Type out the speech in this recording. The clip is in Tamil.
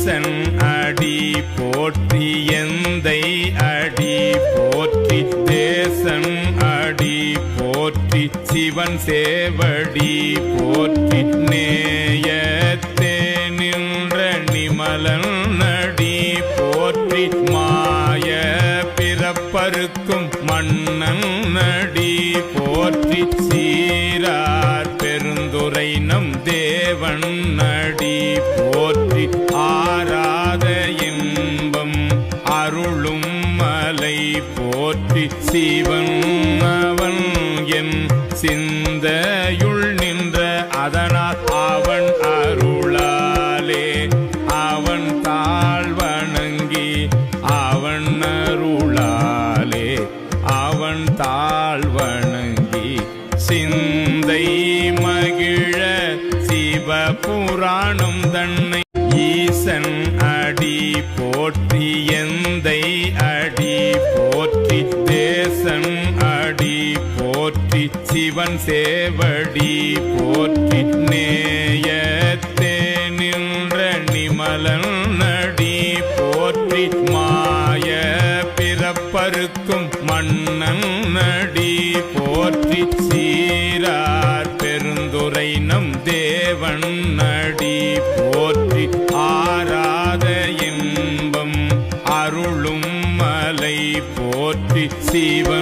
ஈசன் அடி போற்றி எந்தை அடி போற்றி தேசன் அடி போற்றி சிவன் சேவடி போற்றி நேயத்தே நின்ற நிமலன் அடி போற்றி மாய பிறப்பருக்கும் மன்னன் அடி போற்றி சீரார் பெருந்துரை நம் தேவன் அடி போற்றி ஆராத இன்பம் அருளும் மலை போற்றி சிவன் அவன் என் சிந்தையுள் நின்ற அதனால் அவன் அருளாலே அவன் தாழ் வணங்கி அவன் அருளாலே அவன் தாழ் வணங்கி சிந்தை மகிழ சிவபுராணம் தன்னை ஈசன் அடி போற்றி எந்தை அடி போற்றி தேசன் அடி போற்றி சிவன் சேவடி போற்றி நேயத்தே நின்ற நிமலன் அடி போற்றி மாய பிறப்பருக்கும் மன்னன் அடி போற்றி சீரார் பெருந்துரை நம் தேவன் அடி போற்றி ஆராத இன்பம் அருளும் மலை போற்றி சிவன்